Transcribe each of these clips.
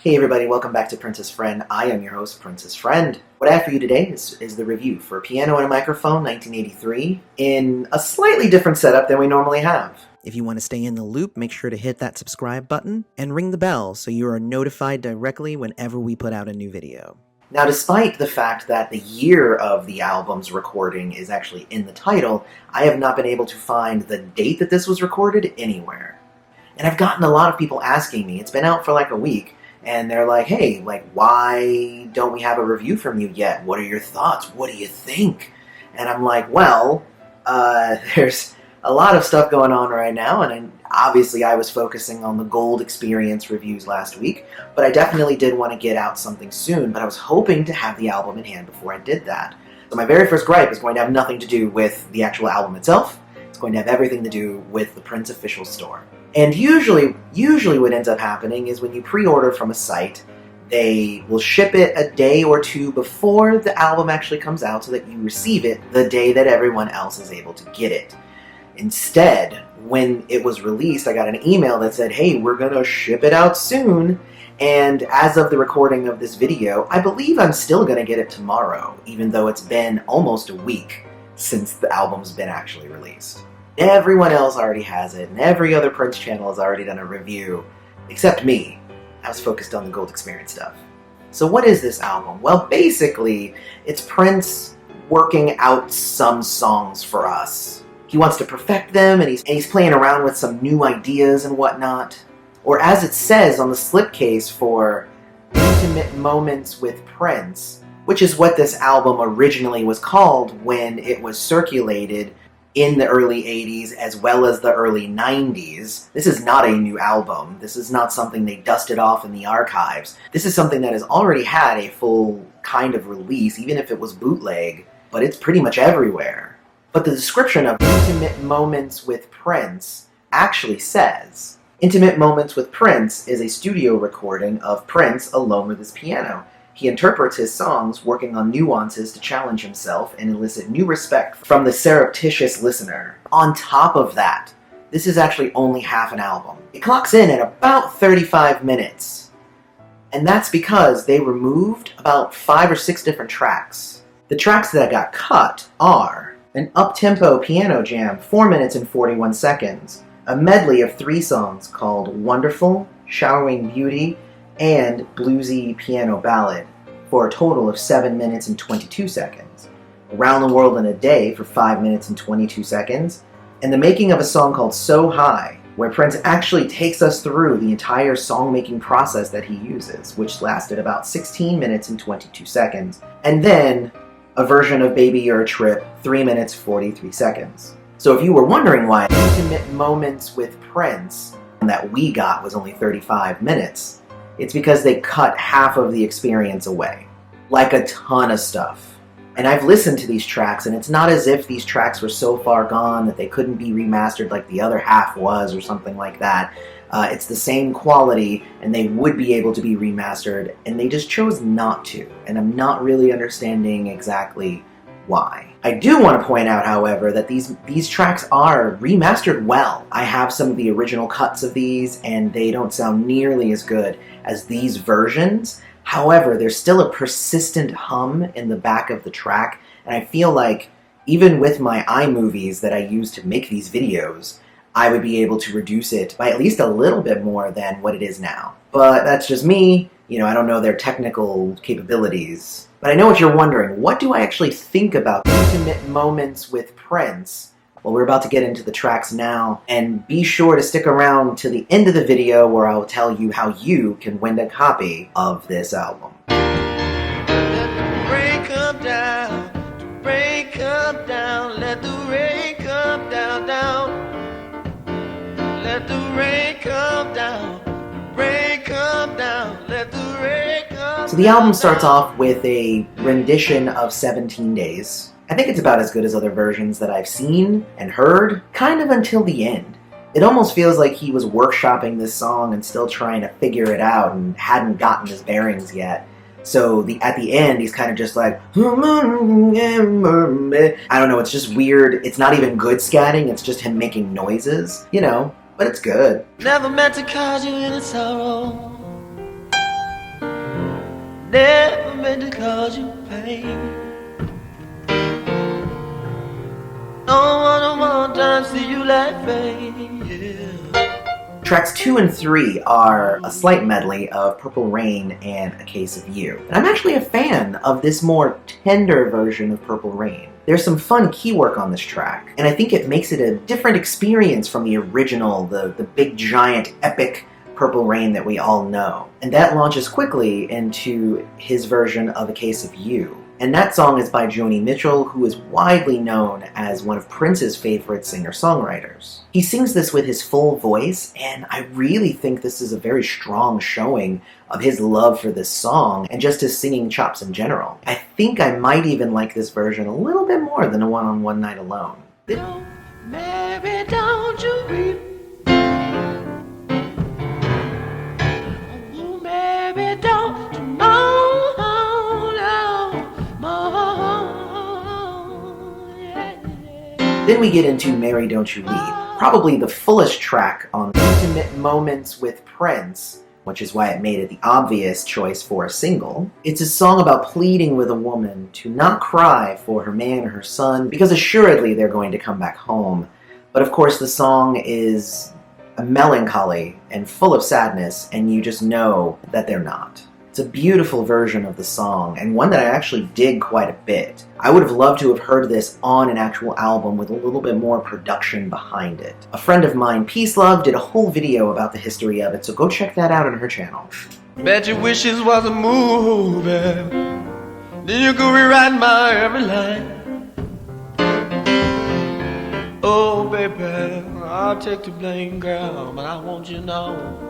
Hey everybody, welcome back to Princess Friend. I am your host, Princess Friend. What I have for you today is the review for Piano and a Microphone 1983 in a slightly different setup than we normally have. If you want to stay in the loop, make sure to hit that subscribe button and ring the bell so you are notified directly whenever we put out a new video. Now, despite the fact that the year of the album's recording is actually in the title, I have not been able to find the date that this was recorded anywhere. And I've gotten a lot of people asking me, it's been out for like a week, and they're like, hey, why don't we have a review from you yet? What are your thoughts? What do you think? And I'm like, well, there's a lot of stuff going on right now, and obviously I was focusing on the Gold Experience reviews last week, but I definitely did want to get out something soon, but I was hoping to have the album in hand before I did that. So my very first gripe is going to have nothing to do with the actual album itself. It's going to have everything to do with the Prince official store. And usually what ends up happening is when you pre-order from a site, they will ship it a day or two before the album actually comes out so that you receive it the day that everyone else is able to get it. Instead, when it was released, I got an email that said, hey, we're going to ship it out soon. And as of the recording of this video, I believe I'm still going to get it tomorrow, even though it's been almost a week since the album's been actually released. Everyone else already has it, and every other Prince channel has already done a review, except me. I was focused on the Gold Experience stuff. So what is this album? Well, basically, it's Prince working out some songs for us. He wants to perfect them, and he's playing around with some new ideas and whatnot. Or as it says on the slipcase for Intimate Moments with Prince, which is what this album originally was called when it was circulated in the early 80s as well as the early 90s. This is not a new album. This is not something they dusted off in the archives. This is something that has already had a full kind of release, even if it was bootleg, but it's pretty much everywhere. But the description of Intimate Moments with Prince actually says, Intimate Moments with Prince is a studio recording of Prince alone with his piano. He interprets his songs, working on nuances to challenge himself and elicit new respect from the surreptitious listener. On top of that, this is actually only half an album. It clocks in at about 35 minutes. And that's because they removed about 5 or 6 different tracks. The tracks that got cut are an up-tempo piano jam, 4 minutes and 41 seconds, a medley of 3 songs called Wonderful, Showering Beauty, and bluesy piano ballad for a total of 7 minutes and 22 seconds. Around the World in a Day for 5 minutes and 22 seconds, and the making of a song called So High, where Prince actually takes us through the entire song-making process that he uses, which lasted about 16 minutes and 22 seconds, and then a version of Baby You're a Trip, 3 minutes 43 seconds. So if you were wondering why Intimate Moments with Prince that we got was only 35 minutes, it's because they cut half of the experience away. Like a ton of stuff. And I've listened to these tracks, and it's not as if these tracks were so far gone that they couldn't be remastered like the other half was or something like that. It's the same quality, and they would be able to be remastered, and they just chose not to. And I'm not really understanding exactly why. I do want to point out, however, that these tracks are remastered well. I have some of the original cuts of these, and they don't sound nearly as good as these versions. However, there's still a persistent hum in the back of the track, and I feel like even with my iMovies that I use to make these videos, I would be able to reduce it by at least a little bit more than what it is now. But that's just me. I don't know their technical capabilities. But I know what you're wondering. What do I actually think about Intimate Moments with Prince? Well, we're about to get into the tracks now, and be sure to stick around to the end of the video where I'll tell you how you can win a copy of this album. Rain come down, rain come down, let the rain come down, down. Let the rain come down, rain come down, let the rain come down. So the album starts off with a rendition of 17 Days. I think it's about as good as other versions that I've seen and heard, kind of until the end. It almost feels like he was workshopping this song and still trying to figure it out and hadn't gotten his bearings yet. So at the end, he's kind of just like, I don't know, it's just weird. It's not even good scatting, it's just him making noises, but it's good. Never meant to cause you any sorrow. never meant to cause you pain. Don't wanna one time see you laughing, yeah. Tracks 2 and 3 are a slight medley of Purple Rain and A Case of You. And I'm actually a fan of this more tender version of Purple Rain. There's some fun key work on this track, and I think it makes it a different experience from the original, the big giant epic Purple Rain that we all know. And that launches quickly into his version of A Case of You. And that song is by Joni Mitchell, who is widely known as one of Prince's favorite singer-songwriters. He sings this with his full voice, and I really think this is a very strong showing of his love for this song and just his singing chops in general. I think I might even like this version a little bit more than the one on One Night Alone. Maybe don't you weep. Oh, maybe don't you moan, moan, yeah, yeah. Then we get into Mary Don't You Weep, probably the fullest track on Intimate Moments with Prince, which is why it made it the obvious choice for a single. It's a song about pleading with a woman to not cry for her man or her son, because assuredly they're going to come back home. But of course the song is a melancholy and full of sadness, and you just know that they're not. It's a beautiful version of the song, and one that I actually dig quite a bit. I would have loved to have heard this on an actual album with a little bit more production behind it. A friend of mine, Peace Love, did a whole video about the history of it, so go check that out on her channel. Bet your wishes was a movie, then you could rewrite my every line. Oh baby, I'll take the blame, girl, but I want you to know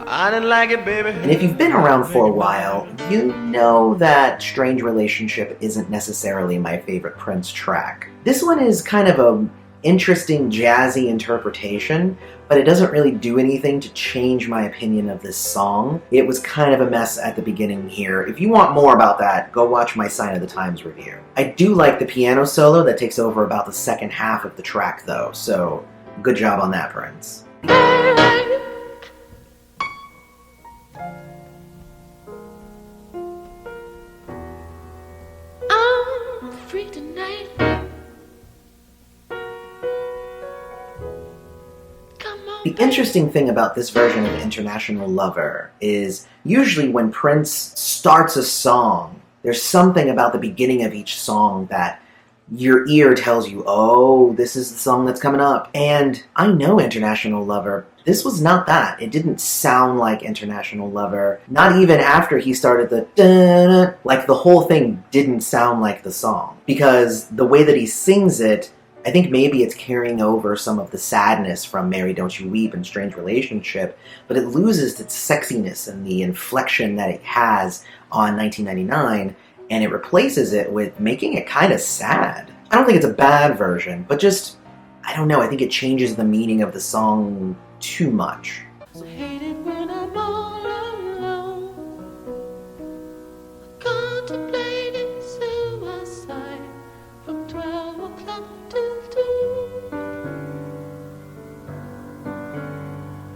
I didn't like it, baby. And if you've been around for a while, you know that Strange Relationship isn't necessarily my favorite Prince track. This one is kind of an interesting jazzy interpretation, but it doesn't really do anything to change my opinion of this song. It was kind of a mess at the beginning here. If you want more about that, go watch my Sign of the Times review. I do like the piano solo that takes over about the second half of the track though, so good job on that, Prince. Free tonight. The interesting thing about this version of International Lover is usually when Prince starts a song, there's something about the beginning of each song that your ear tells you, oh, this is the song that's coming up. And I know International Lover. This was not that. It didn't sound like International Lover. Not even after he started the da-da, like the whole thing didn't sound like the song. Because the way that he sings it, I think maybe it's carrying over some of the sadness from Mary Don't You Weep and Strange Relationship, but it loses its sexiness and the inflection that it has on 1999, and it replaces it with making it kind of sad. I don't think it's a bad version, but just, I don't know, I think it changes the meaning of the song too much. I hate it when I'm all alone, contemplating suicide from 12 o'clock till 2.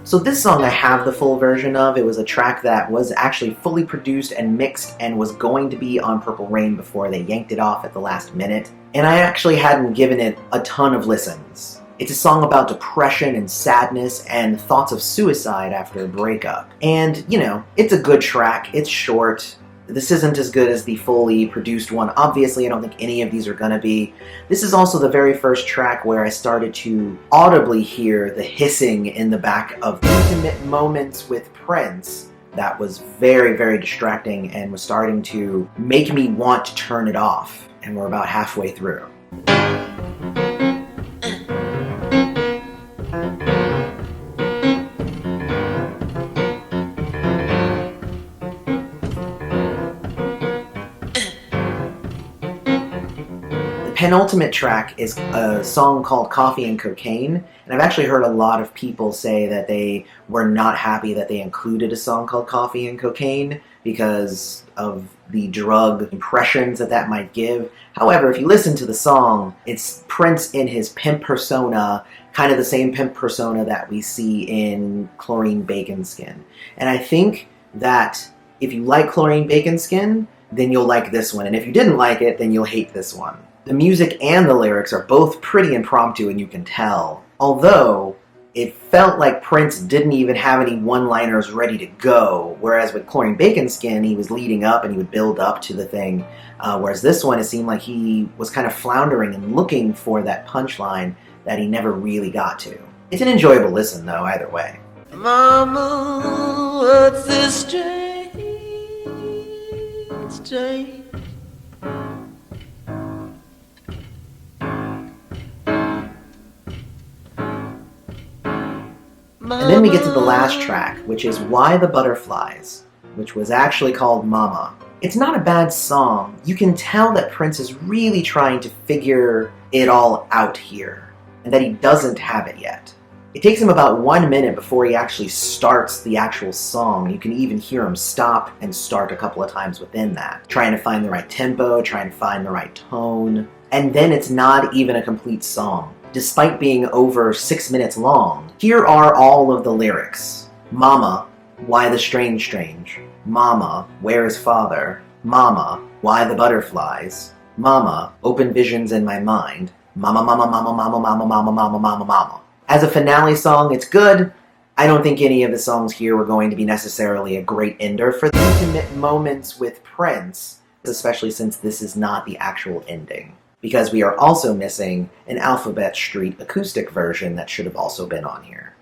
So this song I have the full version of. It was a track that was actually fully produced and mixed and was going to be on Purple Rain before they yanked it off at the last minute. And I actually hadn't given it a ton of listens. It's a song about depression and sadness and thoughts of suicide after a breakup. And, you know, it's a good track. It's short. This isn't as good as the fully produced one. Obviously, I don't think any of these are gonna be. This is also the very first track where I started to audibly hear the hissing in the back of Intimate Moments with Prince. That was very, very distracting and was starting to make me want to turn it off. And we're about halfway through. Penultimate track is a song called Coffee and Cocaine, and I've actually heard a lot of people say that they were not happy that they included a song called Coffee and Cocaine because of the drug impressions that that might give. However, if you listen to the song, it's Prince in his pimp persona, kind of the same pimp persona that we see in Chlorine Bacon Skin. And I think that If you like Chlorine Bacon Skin, then you'll like this one, and if you didn't like it, then you'll hate this one. The music and the lyrics are both pretty impromptu, and you can tell. Although, it felt like Prince didn't even have any one-liners ready to go, whereas with Chlorine Bacon Skin, he was leading up and he would build up to the thing, whereas this one, it seemed like he was kind of floundering and looking for that punchline that he never really got to. It's an enjoyable listen, though, either way. Mama, what's this strange? And then we get to the last track, which is Why the Butterflies, which was actually called Mama. It's not a bad song. You can tell that Prince is really trying to figure it all out here, and that he doesn't have it yet. It takes him about 1 minute before he actually starts the actual song. You can even hear him stop and start a couple of times within that, trying to find the right tempo, trying to find the right tone, and then it's not even a complete song. Despite being over 6 minutes long, here are all of the lyrics. Mama, why the strange? Mama, where is father? Mama, why the butterflies? Mama, open visions in my mind. Mama, mama, mama, mama, mama, mama, mama, mama, mama. As a finale song, it's good. I don't think any of the songs here were going to be necessarily a great ender for the intimate moments with Prince, especially since this is not the actual ending. Because we are also missing an Alphabet Street acoustic version that should have also been on here.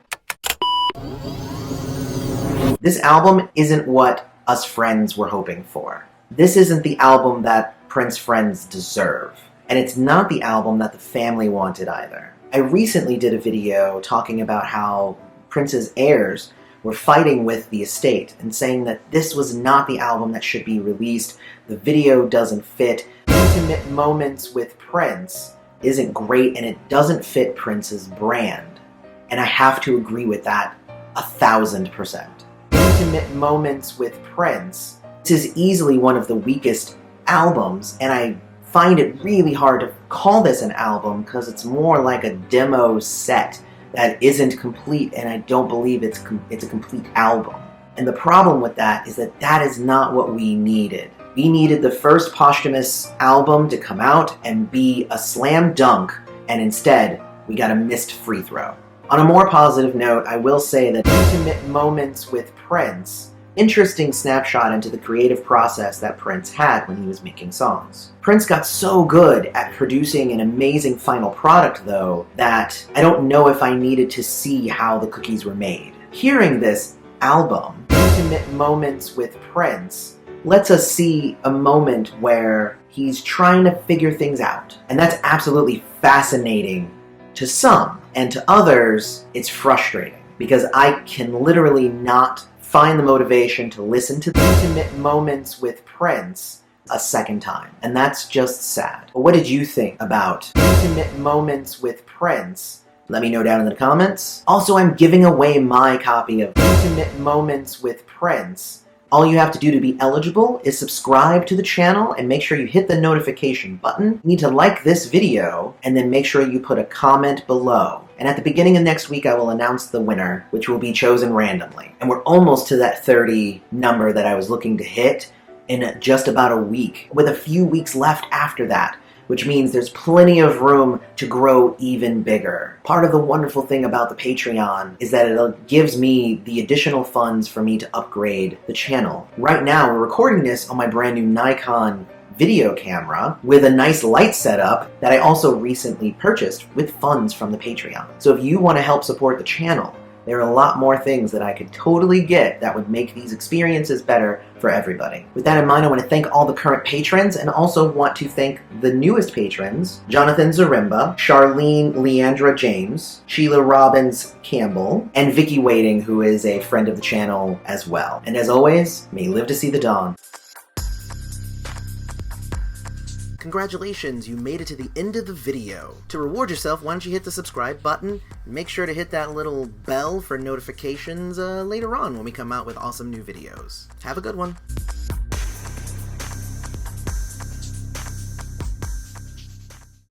This album isn't what us friends were hoping for. This isn't the album that Prince friends deserve. And it's not the album that the family wanted either. I recently did a video talking about how Prince's heirs were fighting with the estate and saying that this was not the album that should be released. The video doesn't fit. Intimate moments with Prince isn't great, and it doesn't fit Prince's brand. And I have to agree with that 1000%. Intimate moments with Prince, this is easily one of the weakest albums, and I find it really hard to call this an album because it's more like a demo set that isn't complete, and I don't believe it's a complete album. And the problem with that is that that is not what we needed. We needed the first posthumous album to come out and be a slam dunk, and instead, we got a missed free throw. On a more positive note, I will say that Intimate Moments with Prince, interesting snapshot into the creative process that Prince had when he was making songs. Prince got so good at producing an amazing final product, though, that I don't know if I needed to see how the cookies were made. Hearing this album, Intimate Moments with Prince, lets us see a moment where he's trying to figure things out. And that's absolutely fascinating to some, and to others, it's frustrating, because I can literally not find the motivation to listen to the Intimate Moments with Prince a second time. And that's just sad. But what did you think about Intimate Moments with Prince? Let me know down in the comments. Also, I'm giving away my copy of Intimate Moments with Prince. All you have to do to be eligible is subscribe to the channel and make sure you hit the notification button. You need to like this video and then make sure you put a comment below. And at the beginning of next week, I will announce the winner, which will be chosen randomly. And we're almost to that 30 number that I was looking to hit in just about a week, with a few weeks left after that, which means there's plenty of room to grow even bigger. Part of the wonderful thing about the Patreon is that it gives me the additional funds for me to upgrade the channel. Right now, we're recording this on my brand new Nikon video camera with a nice light setup that I also recently purchased with funds from the Patreon. So if you want to help support the channel, there are a lot more things that I could totally get that would make these experiences better for everybody. With that in mind, I want to thank all the current patrons and also want to thank the newest patrons, Jonathan Zarimba, Charlene Leandra James, Sheila Robbins Campbell, and Vicky Wading, who is a friend of the channel as well. And as always, may you live to see the dawn. Congratulations, you made it to the end of the video. To reward yourself, why don't you hit the subscribe button and make sure to hit that little bell for notifications later on when we come out with awesome new videos. Have a good one.